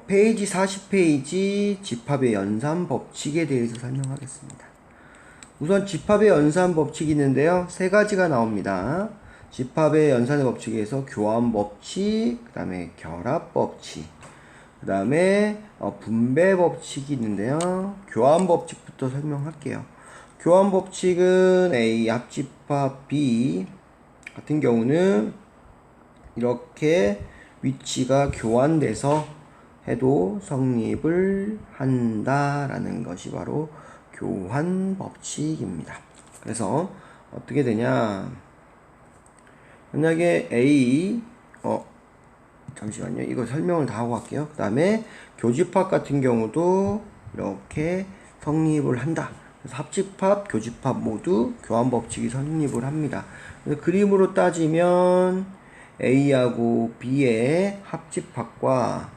페이지 40페이지 집합의 연산 법칙에 대해서 설명하겠습니다. 우선 집합의 연산 법칙이 있는데요. 세 가지가 나옵니다. 집합의 연산의 법칙에서 교환 법칙, 그 다음에 결합 법칙, 그 다음에 분배 법칙이 있는데요. 교환 법칙부터 설명할게요. 교환 법칙은 A 합집합 B 같은 경우는 이렇게 위치가 교환돼서 해도 성립을 한다라는 것이 바로 교환 법칙입니다. 그래서 어떻게 되냐, 만약에 A 잠시만요, 이거 설명을 다 하고 갈게요. 그 다음에 교집합 같은 경우도 이렇게 성립을 한다. 그래서 합집합, 교집합 모두 교환 법칙이 성립을 합니다. 그래서 그림으로 따지면 A하고 B의 합집합과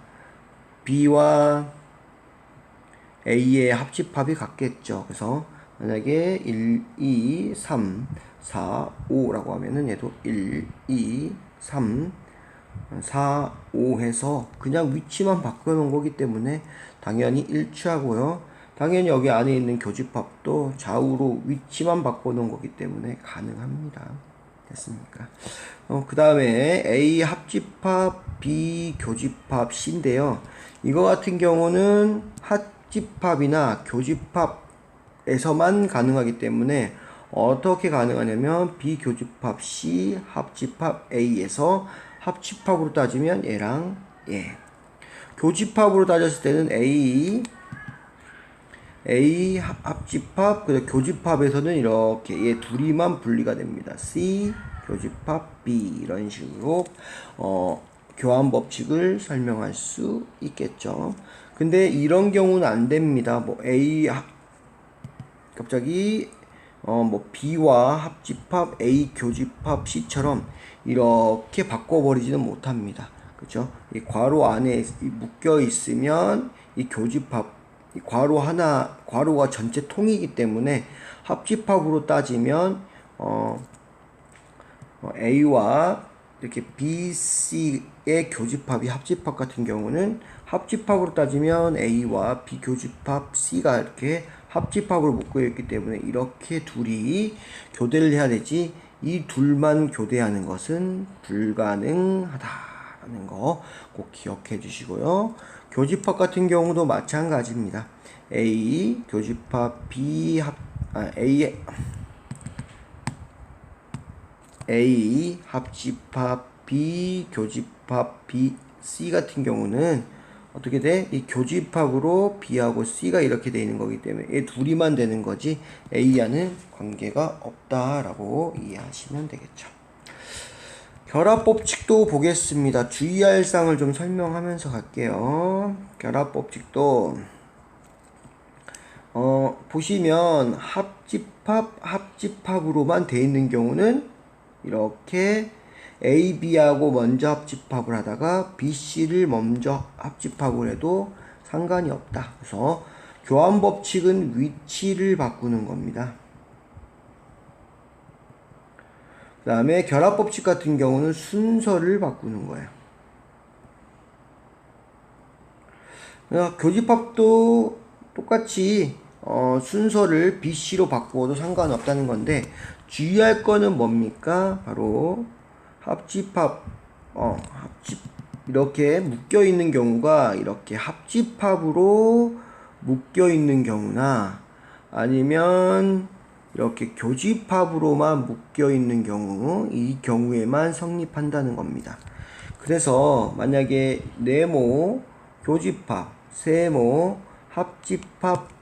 B와 A의 합집합이 같겠죠. 그래서 만약에 1, 2, 3, 4, 5라고 하면은 얘도 1, 2, 3, 4, 5 해서 그냥 위치만 바꿔놓은 거기 때문에 당연히 일치하고요. 당연히 여기 안에 있는 교집합도 좌우로 위치만 바꿔놓은 거기 때문에 가능합니다. 됐습니까? 그 다음에 A 합집합, B 교집합 C인데요. 이거 같은 경우는 합집합이나 교집합에서만 가능하기 때문에 어떻게 가능하냐면 B 교집합 C 합집합 A에서 합집합으로 따지면 얘랑 얘, 교집합으로 따졌을 때는 A 합집합, 그리고 교집합에서는 이렇게 얘 둘이만 분리가 됩니다. C 교집합 B, 이런 식으로 교환 법칙을 설명할 수 있겠죠. 근데 이런 경우는 안 됩니다. 뭐 갑자기 뭐 B와 합집합 A 교집합 C처럼 이렇게 바꿔버리지는 못합니다. 그죠? 이 괄호 안에 묶여 있으면 이 교집합, 이 괄호가 전체 통이기 때문에 합집합으로 따지면 A와 이렇게 B, C의 교집합이 합집합 같은 경우는 합집합으로 따지면 A와 B 교집합 C가 이렇게 합집합으로 묶여 있기 때문에 이렇게 둘이 교대를 해야 되지, 이 둘만 교대하는 것은 불가능하다라는 거 꼭 기억해 주시고요. 교집합 같은 경우도 마찬가지입니다. A 교집합 B A 합집합 B 교집합 B C 같은 경우는 어떻게 돼? 이 교집합으로 B하고 C가 이렇게 되어 있는 거기 때문에 이 둘이만 되는 거지 A와는 관계가 없다라고 이해하시면 되겠죠. 결합 법칙도 보겠습니다. 주의할 사항을 좀 설명하면서 갈게요. 결합 법칙도 보시면 합집합으로만 되어 있는 경우는 이렇게 A, B하고 먼저 합집합을 하다가 B, C를 먼저 합집합을 해도 상관이 없다. 그래서 교환 법칙은 위치를 바꾸는 겁니다. 그 다음에 결합 법칙 같은 경우는 순서를 바꾸는 거예요. 교집합도 똑같이 순서를 B, C로 바꾸어도 상관없다는 건데, 주의할 거는 뭡니까? 바로 합집합, 이렇게 묶여 있는 경우가 이렇게 합집합으로 묶여 있는 경우나 아니면 이렇게 교집합으로만 묶여 있는 경우, 이 경우에만 성립한다는 겁니다. 그래서 만약에 네모 교집합, 세모 합집합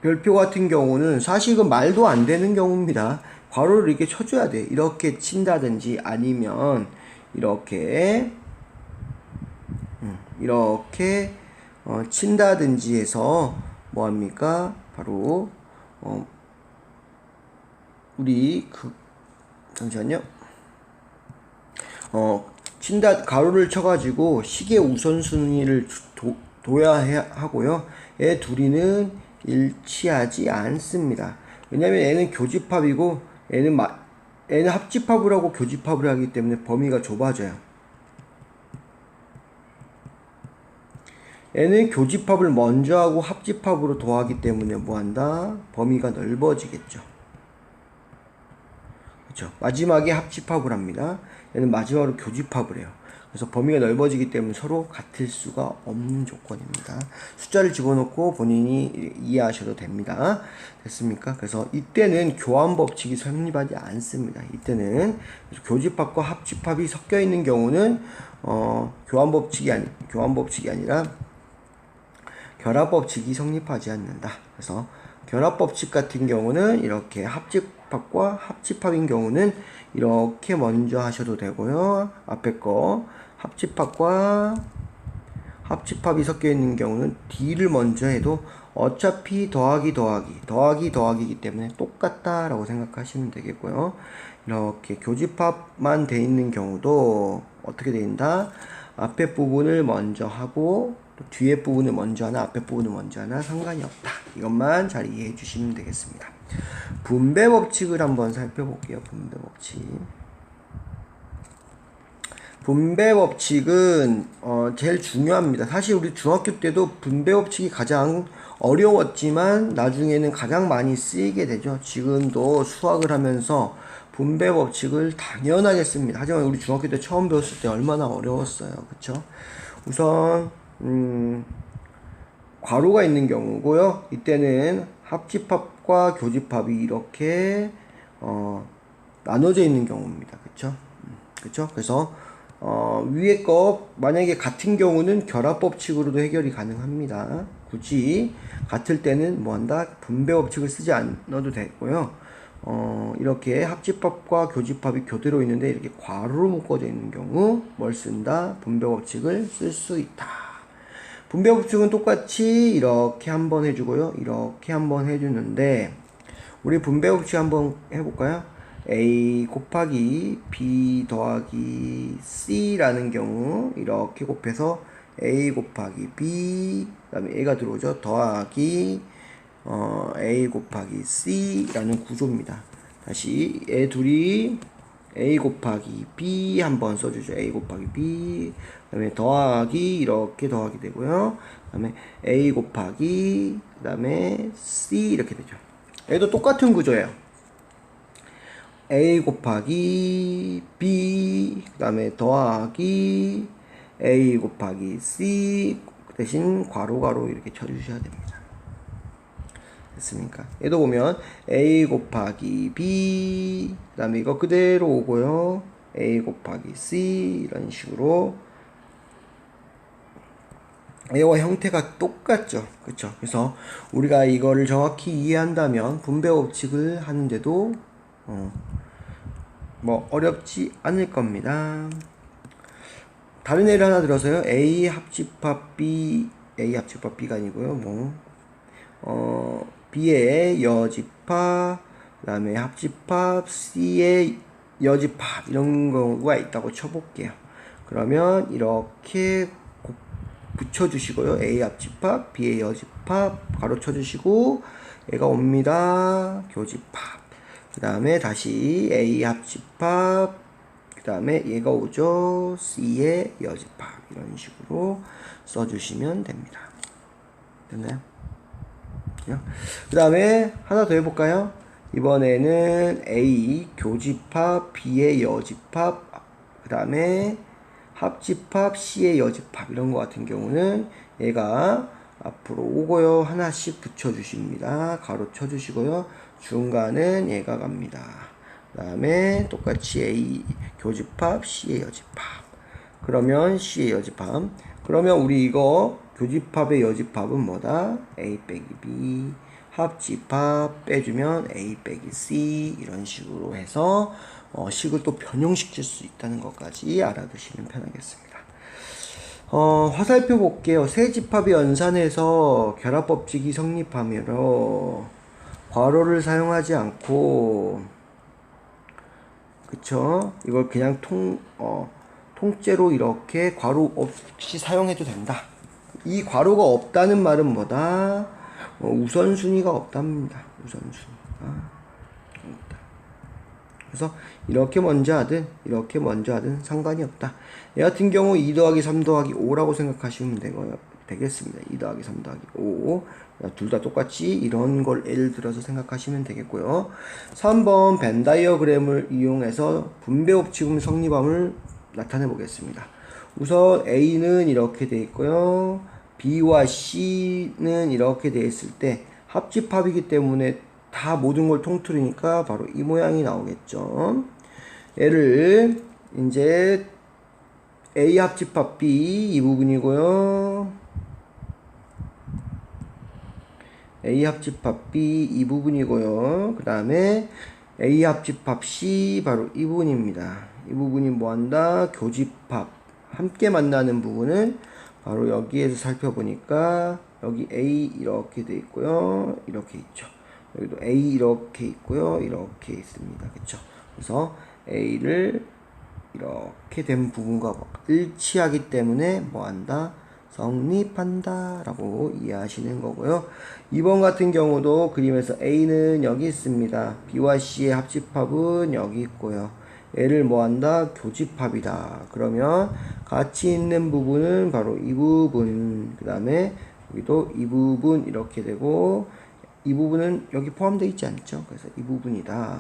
별표 같은 경우는 사실은 말도 안 되는 경우입니다. 괄호를 이렇게 쳐줘야 돼. 이렇게 친다든지 아니면 이렇게 친다든지 해서 뭐합니까? 바로 잠시만요. 가로를 쳐가지고 식의 우선순위를 둬야 하고요. 얘 둘이는 일치하지 않습니다. 왜냐면 얘는 교집합이고 얘는 얘는 합집합을 하고 교집합을 하기 때문에 범위가 좁아져요. 얘는 교집합을 먼저 하고 합집합으로 더하기 때문에 뭐한다? 범위가 넓어지겠죠. 그렇죠. 마지막에 합집합을 합니다. 얘는 마지막으로 교집합을 해요. 그래서 범위가 넓어지기 때문에 서로 같을 수가 없는 조건입니다. 숫자를 집어넣고 본인이 이해하셔도 됩니다. 됐습니까? 그래서 이때는 교환 법칙이 성립하지 않습니다. 이때는 교집합과 합집합이 섞여 있는 경우는 교환 법칙이 아니라 결합 법칙이 성립하지 않는다. 그래서 결합 법칙 같은 경우는 이렇게 합집합과 합집합인 경우는 이렇게 먼저 하셔도 되고요. 앞에 거 합집합과 합집합이 섞여 있는 경우는 D를 먼저 해도 어차피 더하기이기 때문에 똑같다라고 생각하시면 되겠고요. 이렇게 교집합만 돼 있는 경우도 어떻게 돼 있다? 앞에 부분을 먼저 하고 또 뒤에 부분을 먼저 하나 앞에 부분을 먼저 하나 상관이 없다. 이것만 잘 이해해 주시면 되겠습니다. 분배 법칙을 한번 살펴볼게요. 분배 법칙. 분배 법칙은 제일 중요합니다. 사실 우리 중학교 때도 분배 법칙이 가장 어려웠지만 나중에는 가장 많이 쓰이게 되죠. 지금도 수학을 하면서 분배 법칙을 당연하게 씁니다. 하지만 우리 중학교 때 처음 배웠을 때 얼마나 어려웠어요. 그쵸? 우선 괄호가 있는 경우고요. 이때는 합집합과 교집합이 이렇게 나눠져 있는 경우입니다. 그쵸? 그쵸? 그래서 위에 거 만약에 같은 경우는 결합 법칙으로도 해결이 가능합니다. 굳이 같을 때는 뭐한다? 분배 법칙을 쓰지 않아도 되고요. 이렇게 합집합과 교집합이 교대로 있는데 이렇게 괄호로 묶어져 있는 경우 뭘 쓴다? 분배 법칙을 쓸 수 있다. 분배 법칙은 똑같이 이렇게 한번 해주고요. 이렇게 한번 해주는데 우리 분배 법칙 한번 해볼까요? A 곱하기 B 더하기 C라는 경우 이렇게 곱해서 A 곱하기 B 그 다음에 A가 들어오죠. 더하기 A 곱하기 C라는 구조입니다. 다시 얘 둘이 A 곱하기 B 한번 써주죠. A 곱하기 B 그 다음에 더하기 이렇게 더하기 되고요. 그 다음에 A 곱하기 그 다음에 C 이렇게 되죠. 얘도 똑같은 구조예요. A 곱하기 B 그 다음에 더하기 A 곱하기 C 대신 괄호 이렇게 쳐주셔야 됩니다. 됐습니까? 얘도 보면 A 곱하기 B 그 다음에 이거 그대로 오고요. A 곱하기 C 이런 식으로 얘와 형태가 똑같죠. 그쵸? 그래서 우리가 이거를 정확히 이해한다면 분배 법칙을 하는데도 뭐 어렵지 않을 겁니다. 다른 예를 하나 들어서요. A 합집합 B가 아니고요. B의 여집합, 그 다음에 합집합, C의 여집합 이런 경우가 있다고 쳐볼게요. 그러면 이렇게 붙여주시고요. A 합집합, B의 여집합 가로 쳐주시고 얘가 옵니다. 교집합. 그 다음에 다시 A 합집합, 그 다음에 얘가 오죠. C의 여집합 이런 식으로 써주시면 됩니다. 됐나요? 그 다음에 하나 더 해볼까요? 이번에는 A 교집합, B의 여집합, 그 다음에 합집합, C의 여집합 이런 거 같은 경우는 얘가 앞으로 오고요. 하나씩 붙여주십니다. 가로 쳐주시고요. 중간은 얘가 갑니다. 그 다음에 똑같이 A 교집합, C의 여집합. 그러면 C의 여집합. 그러면 우리 이거 교집합의 여집합은 뭐다? A 빼기 B. 합집합 빼주면 A 빼기 C. 이런 식으로 해서 식을 또 변형시킬 수 있다는 것까지 알아두시면 편하겠습니다. 화살표 볼게요. 세 집합의 연산에서 결합법칙이 성립하므로 괄호를 사용하지 않고 그쵸? 이걸 그냥 통째로 이렇게 괄호 없이 사용해도 된다. 이 괄호가 없다는 말은 뭐다? 우선순위가 없답니다. 우선순위가 없다. 그래서 이렇게 먼저 하든 이렇게 먼저 하든 상관이 없다. 얘 같은 경우 2 더하기 3 더하기 5라고 생각하시면 되겠습니다. 2 더하기 3 더하기 5. 둘 다 똑같이 이런 걸 예를 들어서 생각하시면 되겠고요. 3번 벤 다이어그램을 이용해서 분배 법칙을 성립함을 나타내 보겠습니다. 우선 A는 이렇게 돼 있고요. B와 C는 이렇게 돼 있을 때 합집합이기 때문에 다 모든 걸 통틀으니까 바로 이 모양이 나오겠죠. 얘를 이제 A 합집합 B 이 부분이고요. A 합집합 B 이 부분이고요. 그 다음에 A 합집합 C 바로 이 부분입니다. 이 부분이 뭐한다? 교집합. 함께 만나는 부분은 바로 여기에서 살펴보니까 여기 A 이렇게 돼 있고요. 이렇게 있죠. 여기도 A 이렇게 있고요. 이렇게 있습니다. 그쵸? 그래서 A를 이렇게 된 부분과 일치하기 때문에 뭐한다? 성립한다 라고 이해하시는 거고요. 2번 같은 경우도 그림에서 A는 여기 있습니다. B와 C의 합집합은 여기 있고요. 얘를 뭐한다? 교집합이다. 그러면 같이 있는 부분은 바로 이 부분, 그 다음에 여기도 이 부분 이렇게 되고 이 부분은 여기 포함되어 있지 않죠? 그래서 이 부분이다.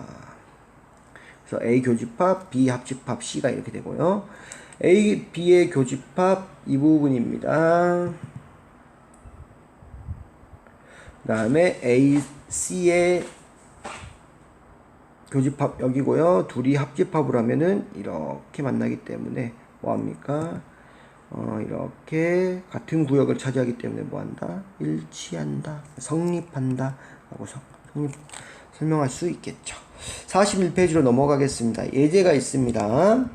그래서 A 교집합, B 합집합, C가 이렇게 되고요. A, B의 교집합 이 부분입니다. 그 다음에 A, C의 교집합 여기고요. 둘이 합집합을 하면은 이렇게 만나기 때문에 뭐합니까? 이렇게 같은 구역을 차지하기 때문에 뭐한다? 일치한다, 성립한다 라고 설명할 수 있겠죠. 41페이지로 넘어가겠습니다. 예제가 있습니다.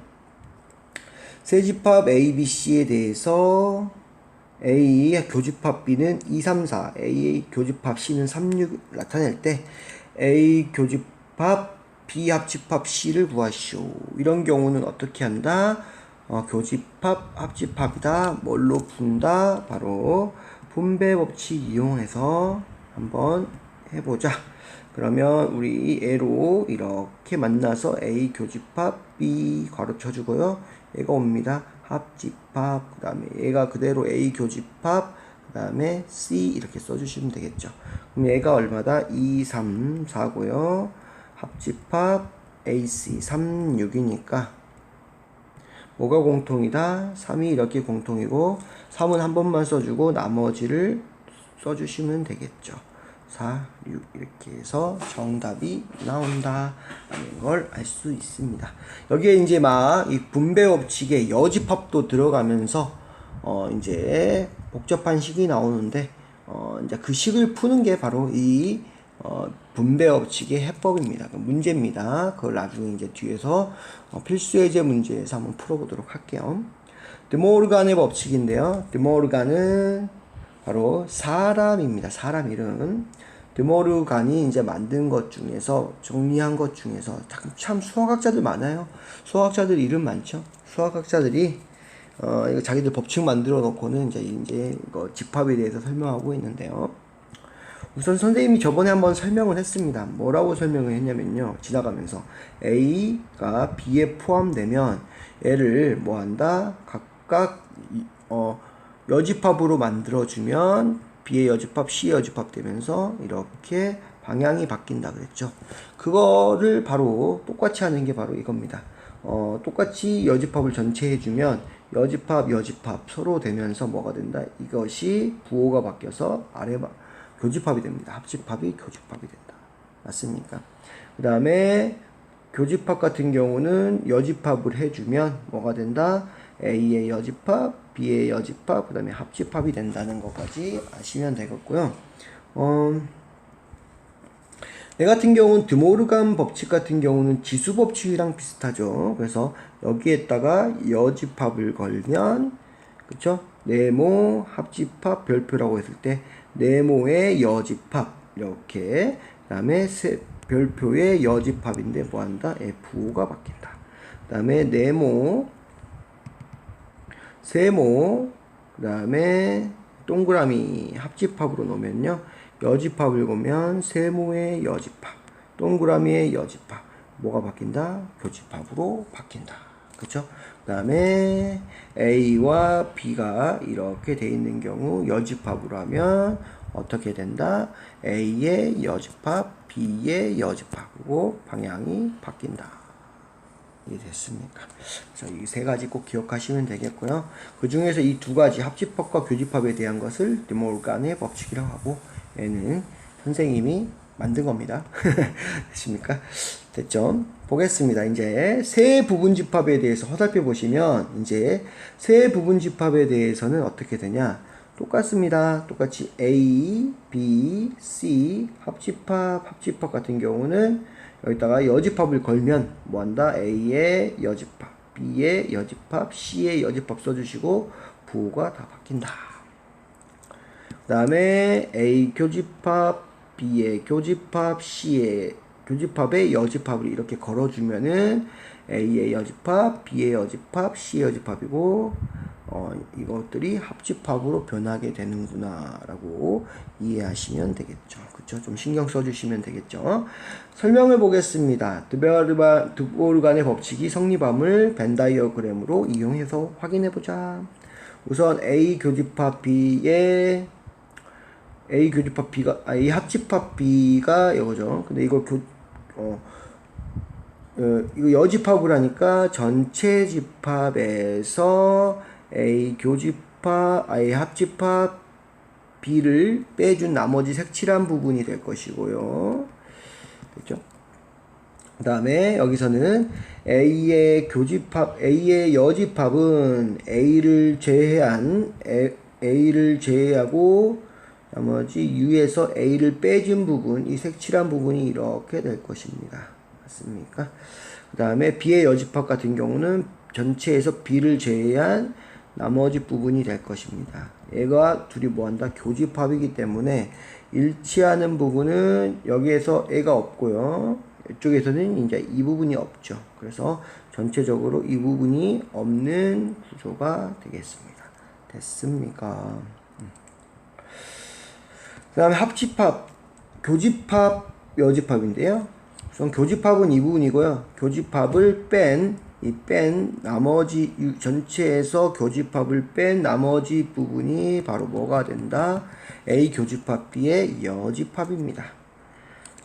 세집합 A, B, C에 대해서 A 교집합 B는 2, 3, 4, A 교집합 C는 3, 6 나타낼 때 A 교집합 B 합집합 C를 구하시오. 이런 경우는 어떻게 한다? 교집합 합집합이다. 뭘로 푼다? 바로 분배 법칙 이용해서 한번 해보자. 그러면 우리 얘로 이렇게 만나서 A 교집합 B 괄호 쳐주고요. 얘가 옵니다. 합집합, 그 다음에 얘가 그대로 A 교집합, 그 다음에 C 이렇게 써주시면 되겠죠. 그럼 얘가 얼마다? 2, 3, 4고요. 합집합 AC 3, 6이니까 뭐가 공통이다? 3이 이렇게 공통이고 3은 한 번만 써주고 나머지를 써주시면 되겠죠. 4, 6 이렇게 해서 정답이 나온다 라는 걸 알 수 있습니다. 여기에 이제 막 이 분배 법칙에 여집합도 들어가면서 이제 복잡한 식이 나오는데 이제 그 식을 푸는 게 바로 이 분배 법칙의 해법입니다. 문제입니다. 그걸 나중에 이제 뒤에서 필수 예제 문제에서 한번 풀어보도록 할게요. 드모르간의 법칙인데요. 드모르간은 바로 사람입니다. 사람 이름. 드모르간이 이제 만든 것 중에서, 정리한 것 중에서 참 수학학자들 많아요. 수학학자들 이름 많죠. 수학학자들이 이거 자기들 법칙 만들어 놓고는 이제 이거 집합에 대해서 설명하고 있는데요. 우선 선생님이 저번에 한번 설명을 했습니다. 뭐라고 설명을 했냐면요. 지나가면서 A가 B에 포함되면 얘를 뭐한다? 각각 여집합으로 만들어주면 B의 여집합, C의 여집합 되면서 이렇게 방향이 바뀐다 그랬죠. 그거를 바로 똑같이 하는 게 바로 이겁니다. 똑같이 여집합을 전체 해주면 여집합, 여집합 서로 되면서 뭐가 된다? 이것이 부호가 바뀌어서 교집합이 됩니다. 합집합이 교집합이 된다. 맞습니까? 그 다음에 교집합 같은 경우는 여집합을 해주면 뭐가 된다? A의 여집합, B의 여집합, 그 다음에 합집합이 된다는 것까지 아시면 되겠고요. 얘 같은 경우는 드모르간 법칙 같은 경우는 지수 법칙이랑 비슷하죠. 그래서 여기에다가 여집합을 걸면, 그쵸? 네모, 합집합, 별표라고 했을 때 네모의 여집합 이렇게, 그 다음에 별표의 여집합인데 뭐한다? 부호가 바뀐다. 그 다음에 네모, 세모, 그 다음에 동그라미 합집합으로 놓으면요, 여집합을 보면 세모의 여집합, 동그라미의 여집합, 뭐가 바뀐다? 교집합으로 바뀐다. 그쵸? 그 다음에 A와 B가 이렇게 돼 있는 경우 여집합으로 하면 어떻게 된다? A의 여집합, B의 여집합으로 방향이 바뀐다. 이해됐습니까? 그래서 이 세 가지 꼭 기억하시면 되겠고요. 그 중에서 이 두 가지 합집합과 교집합에 대한 것을 드모르간의 법칙이라고 하고, 얘는 선생님이 만든 겁니다. 됐습니까? 됐죠? 보겠습니다. 이제 세 부분집합에 대해서 허살펴 보시면, 이제 세 부분집합에 대해서는 어떻게 되냐? 똑같습니다. 똑같이 A, B, C 합집합 같은 경우는 여기다가 여집합을 걸면 뭐한다? A의 여집합, B의 여집합, C의 여집합 써주시고 부호가 다 바뀐다. 그 다음에 A 교집합, B의 교집합, C의 교집합의 여집합을 이렇게 걸어주면은 A의 여집합, B의 여집합, C의 여집합이고 이것들이 합집합으로 변하게 되는구나 라고 이해하시면 되겠죠. 그쵸? 좀 신경 써주시면 되겠죠. 설명을 보겠습니다. 드보르간의 법칙이 성립함을 벤 다이어그램으로 이용해서 확인해보자. 우선 A 교집합 B의 A 합집합 B가 이거죠. 근데 이걸 이거 여집합을 하니까 전체 집합에서 A 합집합 B를 빼준 나머지 색칠한 부분이 될 것이고요. 됐죠? 그 다음에 여기서는 A의 여집합은 A를 제외하고 나머지 U에서 A를 빼준 부분, 이 색칠한 부분이 이렇게 될 것입니다. 맞습니까? 그 다음에 B의 여집합 같은 경우는 전체에서 B를 제외한 나머지 부분이 될 것입니다. 얘가 둘이 뭐한다? 교집합이기 때문에 일치하는 부분은 여기에서 애가 없고요. 이쪽에서는 이제 이 부분이 없죠. 그래서 전체적으로 이 부분이 없는 구조가 되겠습니다. 됐습니까? 그 다음에 합집합, 교집합, 여집합인데요. 우선 교집합은 이 부분이고요. 교집합을 뺀 나머지 전체에서 교집합을 뺀 나머지 부분이 바로 뭐가 된다? A 교집합 B의 여집합입니다.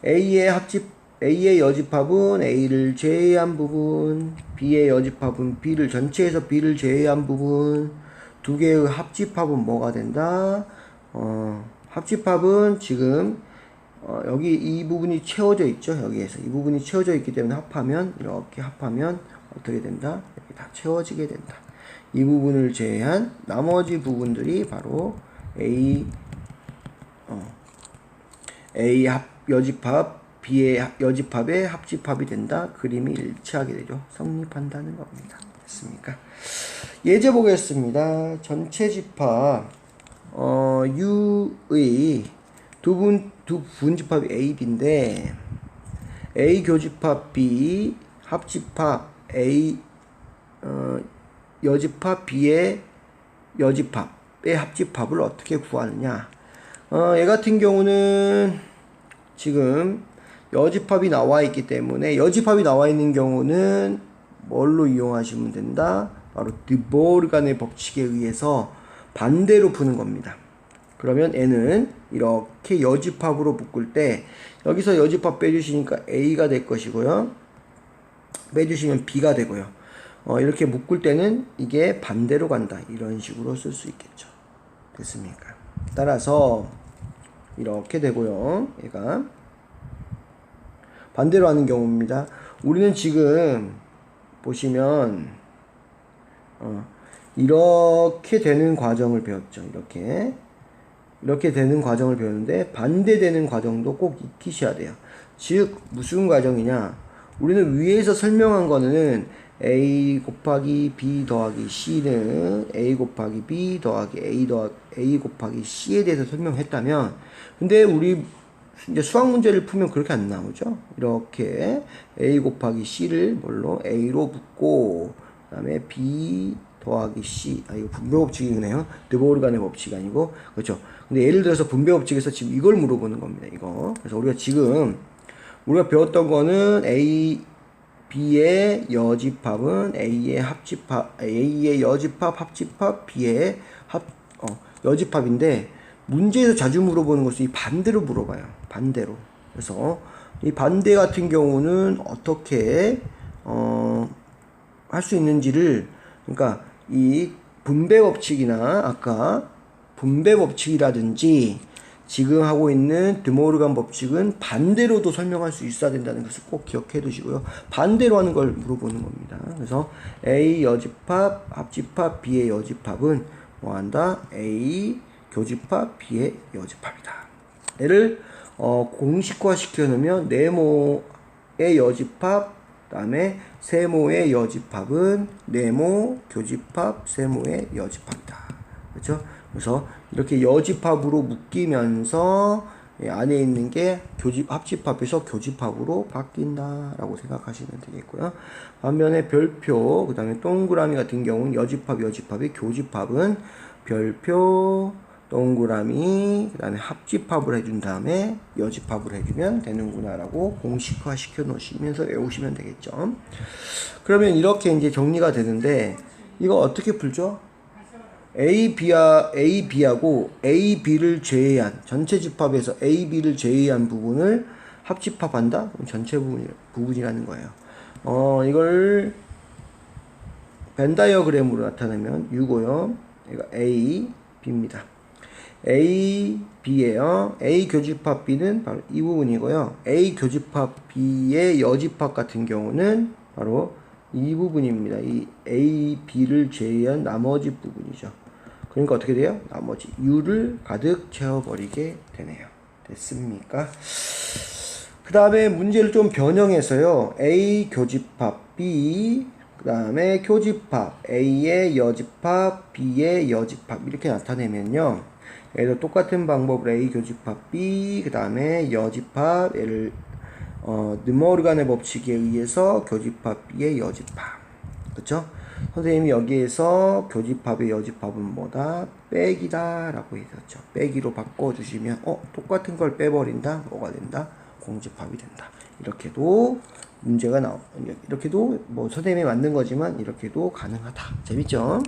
A의 여집합은 A를 제외한 부분, B의 여집합은 전체에서 B를 제외한 부분, 두 개의 합집합은 뭐가 된다? 합집합은 지금 여기 이 부분이 채워져 있죠. 여기에서 이 부분이 채워져 있기 때문에 이렇게 합하면 어떻게 된다? 여기 다 채워지게 된다. 이 부분을 제외한 나머지 부분들이 바로 A 여집합, B의 여집합의 합집합이 된다. 그림이 일치하게 되죠. 성립한다는 겁니다. 됐습니까? 예제 보겠습니다. 전체 집합 U의 두 분집합이 A, B인데 A 교집합 B 합집합 A 여집합 B의 여집합의 합집합을 어떻게 구하느냐? 얘 같은 경우는 지금 여집합이 나와 있기 때문에 여집합이 나와 있는 경우는 뭘로 이용하시면 된다? 바로 드보르간의 법칙에 의해서 반대로 푸는 겁니다. 그러면 N은 이렇게 여집합으로 묶을 때 여기서 여집합 빼주시니까 A가 될 것이고요. 빼주시면 B가 되고요. 이렇게 묶을 때는 이게 반대로 간다. 이런 식으로 쓸 수 있겠죠. 됐습니까? 따라서 이렇게 되고요. 얘가 반대로 하는 경우입니다. 우리는 지금 보시면 이렇게 되는 과정을 배웠죠. 이렇게 되는 과정을 배우는데 반대되는 과정도 꼭 익히셔야 돼요. 즉 무슨 과정이냐? 우리는 위에서 설명한 거는 A 곱하기 B 더하기 C는 A 곱하기 B 더하기 A 곱하기 C에 대해서 설명했다면, 근데 우리 이제 수학 문제를 풀면 그렇게 안 나오죠. 이렇게 A 곱하기 C를 뭘로? A로 묶고, 그 다음에 B 더하기 C. 이거 분배 법칙이네요. 드보르간의 법칙이 아니고. 그렇죠. 근데 예를 들어서 분배 법칙에서 지금 이걸 물어보는 겁니다. 이거. 그래서 우리가 지금, 우리가 배웠던 거는 B의 여집합은 A의 여집합 합집합 B의 여집합인데 문제에서 자주 물어보는 것은 이 반대로 물어봐요. 반대로. 그래서 이 반대 같은 경우는 어떻게 할 수 있는지를, 그러니까 이 분배 법칙이나 아까 분배 법칙이라든지 지금 하고 있는 드모르간 법칙은 반대로도 설명할 수 있어야 된다는 것을 꼭 기억해 두시고요. 반대로 하는 걸 물어보는 겁니다. 그래서 A 여집합 합집합 B의 여집합은 뭐한다? A 교집합 B의 여집합이다. 얘를 공식화 시켜 놓으면 네모의 여집합 그다음에 세모의 여집합은 네모 교집합 세모의 여집합이다. 그렇죠? 그래서 이렇게 여집합으로 묶이면서 안에 있는 게 합집합에서 교집합으로 바뀐다라고 생각하시면 되겠고요. 반면에 별표, 그 다음에 동그라미 같은 경우는 여집합의 교집합은 별표, 동그라미, 그 다음에 합집합을 해준 다음에 여집합을 해주면 되는구나 라고 공식화 시켜 놓으시면서 외우시면 되겠죠. 그러면 이렇게 이제 정리가 되는데 이거 어떻게 풀죠? AB하고 AB를 제외한 전체 집합에서 AB를 제외한 부분을 합집합한다? 그럼 전체 부분이라는 거예요. 이걸 벤 다이어그램으로 나타내면 U고요. 이거 A, B입니다. A, B예요. A 교집합 B는 바로 이 부분이고요. A 교집합 B의 여집합 같은 경우는 바로 이 부분입니다. 이 A, B를 제외한 나머지 부분이죠. 그러니까 어떻게 돼요? 나머지 U를 가득 채워버리게 되네요. 됐습니까? 그 다음에 문제를 좀 변형해서요. A 교집합 B, 그 다음에 교집합 A의 여집합 B의 여집합 이렇게 나타내면요. 얘도 똑같은 방법으로 A 교집합 B, 그 다음에 여집합 얘를 느모르간의 법칙에 의해서 교집합 B의 여집합. 그쵸? 선생님이 여기에서 교집합의 여집합은 뭐다? 빼기다 라고 했었죠. 빼기로 바꿔주시면 똑같은 걸 빼버린다? 뭐가 된다? 공집합이 된다. 이렇게도 문제가 이렇게도 뭐 선생님이 만든 거지만 이렇게도 가능하다. 재밌죠?